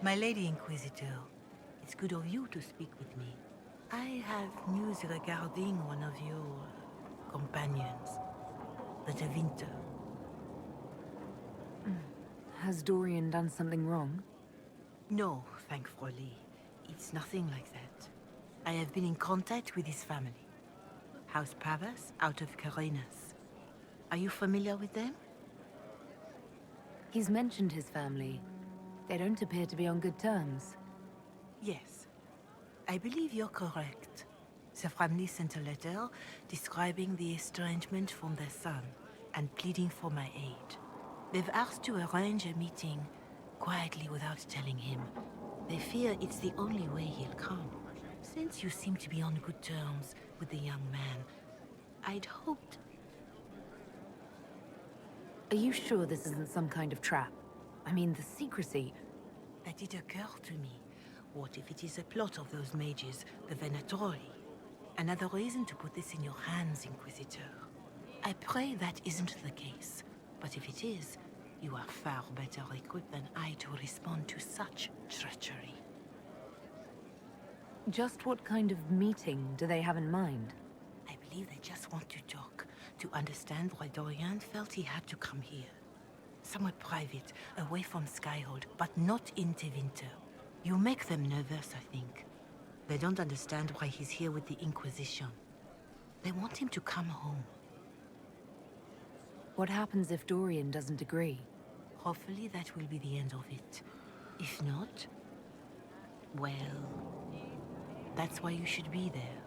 My Lady Inquisitor, it's good of you to speak with me. I have news regarding one of your companions, the Tevinter. Has Dorian done something wrong? No, thankfully. It's nothing like that. I have been in contact with his family. House Pavas, out of Carenas. Are you familiar with them? He's mentioned his family. They don't appear to be on good terms. Yes. I believe you're correct. The family sent a letter describing the estrangement from their son and pleading for my aid. They've asked to arrange a meeting quietly without telling him. They fear it's the only way he'll come. Since you seem to be on good terms with the young man, I'd hoped... Are you sure this isn't some kind of trap? I mean, the secrecy... That did occur to me. What if it is a plot of those mages, the Venatori? Another reason to put this in your hands, Inquisitor. I pray that isn't the case. But if it is, you are far better equipped than I to respond to such treachery. Just what kind of meeting do they have in mind? I believe they just want to talk, to understand why Dorian felt he had to come here. Somewhere private, away from Skyhold, but not in Tevinter. You make them nervous, I think. They don't understand why he's here with the Inquisition. They want him to come home. What happens if Dorian doesn't agree? Hopefully that will be the end of it. If not, well, that's why you should be there.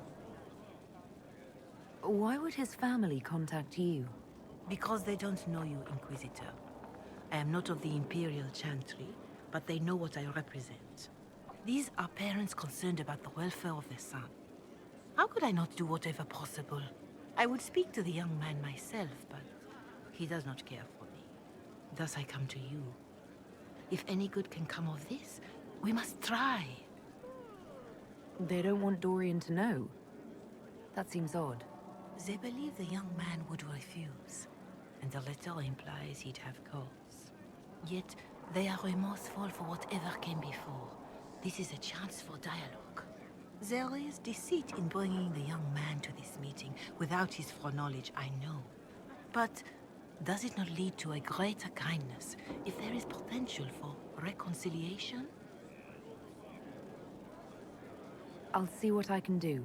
Why would his family contact you? Because they don't know you, Inquisitor. I am not of the Imperial Chantry, but they know what I represent. These are parents concerned about the welfare of their son. How could I not do whatever possible? I would speak to the young man myself, but he does not care for me. Thus I come to you. If any good can come of this, we must try. They don't want Dorian to know. That seems odd. They believe the young man would refuse, and the letter implies he'd have cause. Yet, they are remorseful for whatever came before. This is a chance for dialogue. There is deceit in bringing the young man to this meeting without his foreknowledge, I know. But does it not lead to a greater kindness if there is potential for reconciliation? I'll see what I can do.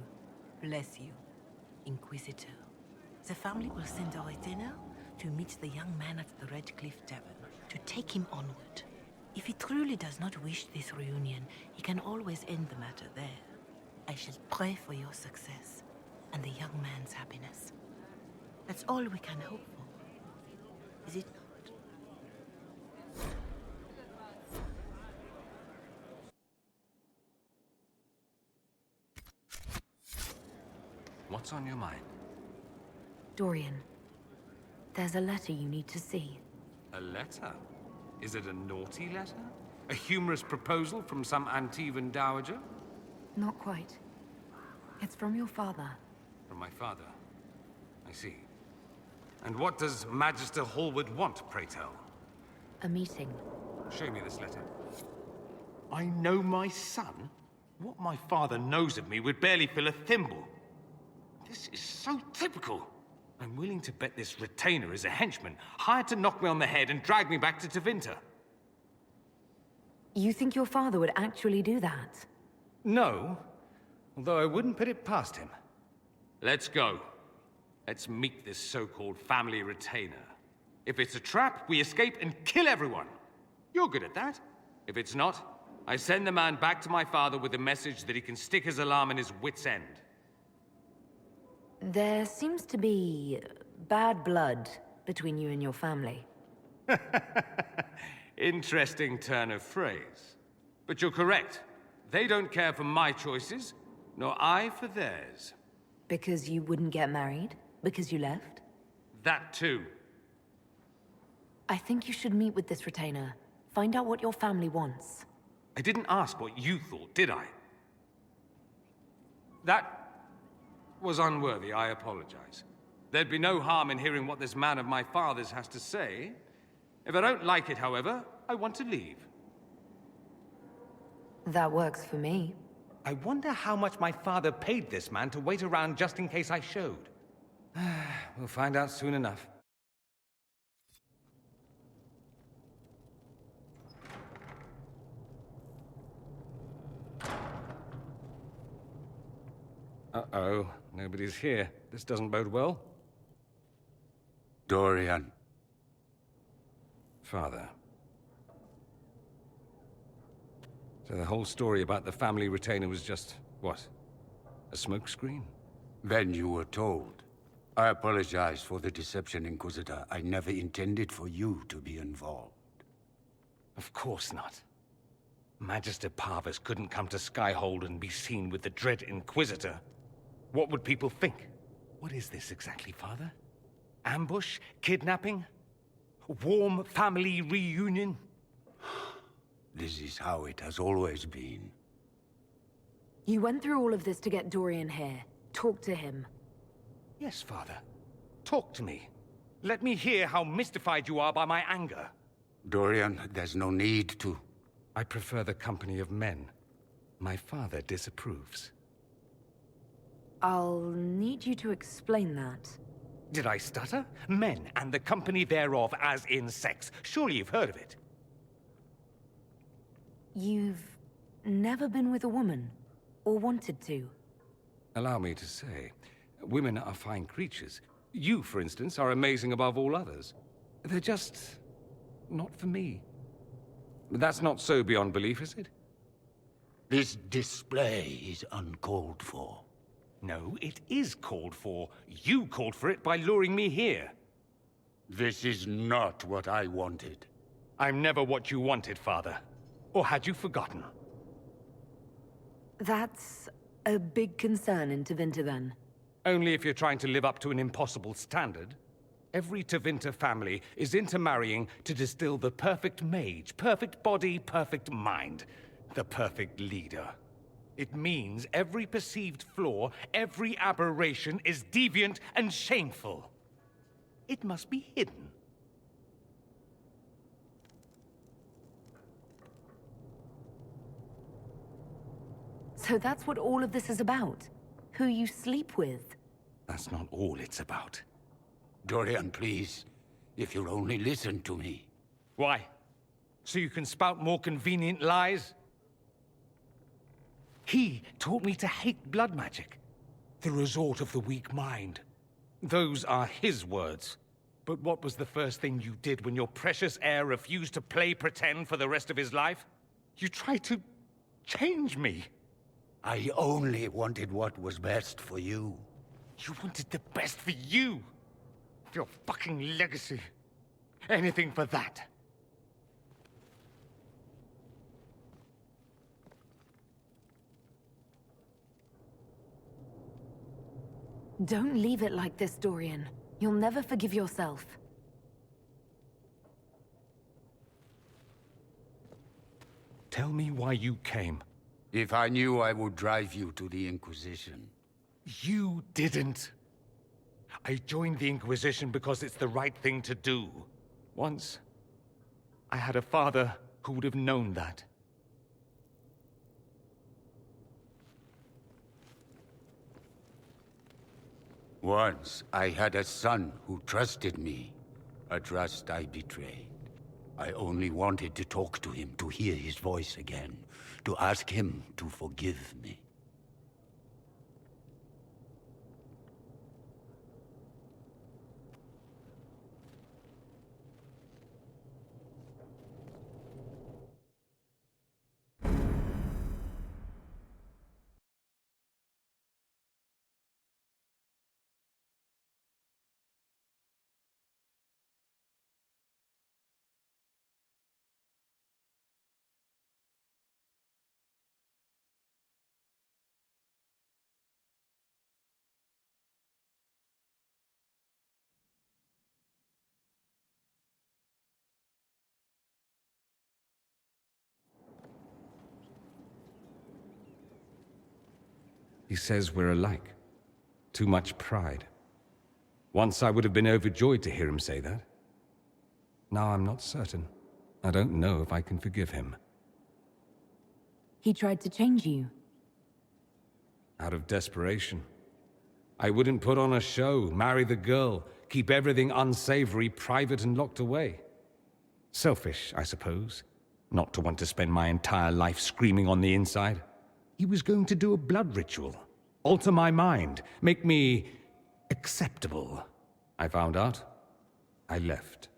Bless you, Inquisitor. The family will send a retainer to meet the young man at the Red Cliff Tavern, to take him onward. If he truly does not wish this reunion, he can always end the matter there. I shall pray for your success, and the young man's happiness. That's all we can hope for, is it not? What's on your mind? Dorian, there's a letter you need to see. A letter? Is it a naughty letter? A humorous proposal from some Antivan dowager? Not quite. It's from your father. From my father? I see. And what does Magister Hallward want, pray tell? A meeting. Show me this letter. I know my son? What my father knows of me would barely fill a thimble. This is so typical. I'm willing to bet this retainer is a henchman, hired to knock me on the head and drag me back to Tevinter. You think your father would actually do that? No, although I wouldn't put it past him. Let's go. Let's meet this so-called family retainer. If it's a trap, we escape and kill everyone. You're good at that. If it's not, I send the man back to my father with a message that he can stick his alarm in his wit's end. There seems to be bad blood between you and your family. Interesting turn of phrase. But you're correct. They don't care for my choices, nor I for theirs. Because you wouldn't get married? Because you left? That too. I think you should meet with this retainer. Find out what your family wants. I didn't ask what you thought, did I? That was unworthy, I apologize. There'd be no harm in hearing what this man of my father's has to say. If I don't like it, however, I want to leave. That works for me. I wonder how much my father paid this man to wait around just in case I showed. We'll find out soon enough. Uh-oh, nobody's here. This doesn't bode well. Dorian. Father. So the whole story about the family retainer was just, what? A smokescreen? Then you were told. I apologize for the deception, Inquisitor. I never intended for you to be involved. Of course not. Magister Parvus couldn't come to Skyhold and be seen with the dread Inquisitor. What would people think? What is this exactly, Father? Ambush? Kidnapping? Warm family reunion? This is how it has always been. You went through all of this to get Dorian here. Talk to him. Yes, Father. Talk to me. Let me hear how mystified you are by my anger. Dorian, there's no need to. I prefer the company of men. My father disapproves. I'll need you to explain that. Did I stutter? Men and the company thereof as in sex. Surely you've heard of it. You've never been with a woman? Or wanted to? Allow me to say, women are fine creatures. You, for instance, are amazing above all others. They're just not for me. But that's not so beyond belief, is it? This display is uncalled for. No, it is called for. You called for it by luring me here. This is not what I wanted. I'm never what you wanted, Father. Or had you forgotten? That's a big concern in Tevinter, then. Only if you're trying to live up to an impossible standard. Every Tevinter family is intermarrying to distill the perfect mage, perfect body, perfect mind, the perfect leader. It means every perceived flaw, every aberration is deviant and shameful. It must be hidden. So that's what all of this is about? Who you sleep with? That's not all it's about. Dorian, please. If you'll only listen to me. Why? So you can spout more convenient lies? He taught me to hate blood magic. The resort of the weak mind. Those are his words. But what was the first thing you did when your precious heir refused to play pretend for the rest of his life? You tried to change me. I only wanted what was best for you. You wanted the best for you. Your fucking legacy. Anything for that. Don't leave it like this, Dorian. You'll never forgive yourself. Tell me why you came. If I knew, I would drive you to the Inquisition. You didn't. I joined the Inquisition because it's the right thing to do. Once, I had a father who would have known that. Once, I had a son who trusted me. A trust I betrayed. I only wanted to talk to him, to hear his voice again, to ask him to forgive me. He says we're alike. Too much pride. Once I would have been overjoyed to hear him say that. Now I'm not certain. I don't know if I can forgive him. He tried to change you. Out of desperation. I wouldn't put on a show, marry the girl, keep everything unsavory, private and locked away. Selfish, I suppose, not to want to spend my entire life screaming on the inside. He was going to do a blood ritual, alter my mind, make me acceptable. I found out. I left.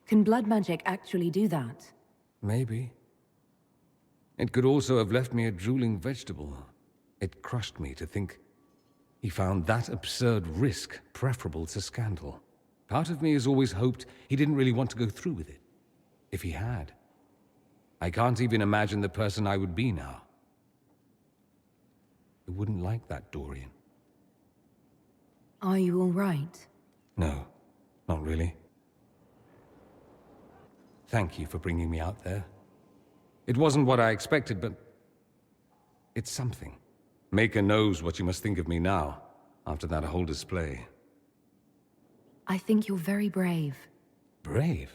Can blood magic actually do that? Maybe. It could also have left me a drooling vegetable. It crushed me to think he found that absurd risk preferable to scandal. Part of me has always hoped he didn't really want to go through with it. If he had, I can't even imagine the person I would be now. I wouldn't like that, Dorian. Are you all right? No, not really. Thank you for bringing me out there. It wasn't what I expected, but it's something. Maker knows what you must think of me now, after that whole display. I think you're very brave. Brave?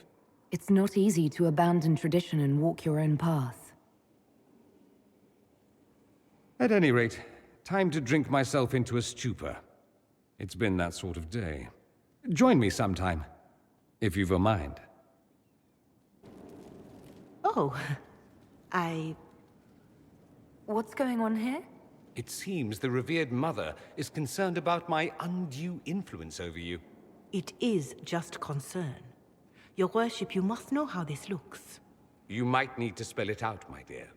It's not easy to abandon tradition and walk your own path. At any rate, time to drink myself into a stupor. It's been that sort of day. Join me sometime, if you've a mind. Oh, What's going on here? It seems the revered mother is concerned about my undue influence over you. It is just concern. Your worship, you must know how this looks. You might need to spell it out, my dear.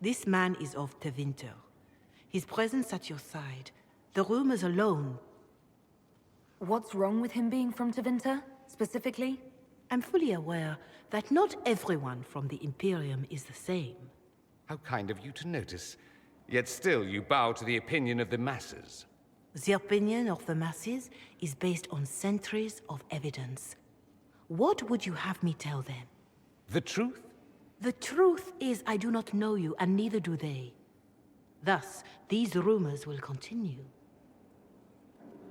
This man is of Tevinter. His presence at your side, the rumors alone. What's wrong with him being from Tevinter, specifically? I'm fully aware that not everyone from the Imperium is the same. How kind of you to notice. Yet still you bow to the opinion of the masses. The opinion of the masses is based on centuries of evidence. What would you have me tell them? The truth? The truth is I do not know you, and neither do they. Thus, these rumors will continue.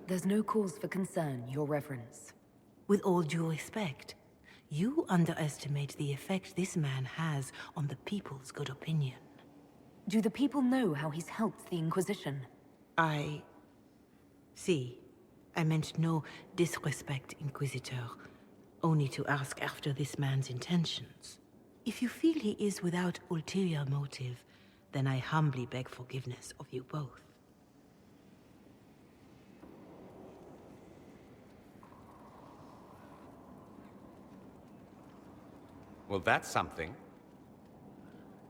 There's no cause for concern, Your Reverence. With all due respect, you underestimate the effect this man has on the people's good opinion. Do the people know how he's helped the Inquisition? See, I meant no disrespect, Inquisitor. Only to ask after this man's intentions. If you feel he is without ulterior motive, then I humbly beg forgiveness of you both. Well, that's something.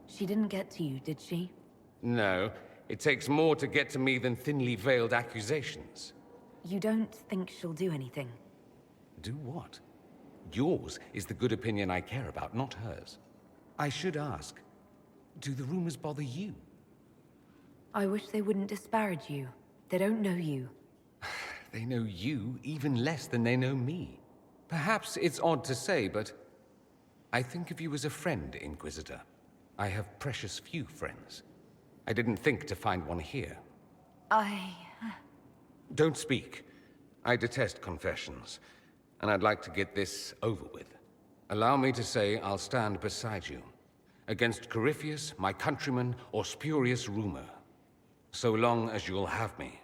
She didn't get to you, did she? No, it takes more to get to me than thinly veiled accusations. You don't think she'll do anything? Do what? Yours is the good opinion I care about, not hers. I should ask, do the rumors bother you? I wish they wouldn't disparage you. They don't know you. They know you even less than they know me. Perhaps it's odd to say, but I think of you as a friend, Inquisitor. I have precious few friends. I didn't think to find one here. Don't speak. I detest confessions, and I'd like to get this over with. Allow me to say I'll stand beside you, against Corypheus, my countryman, or spurious rumor, so long as you'll have me.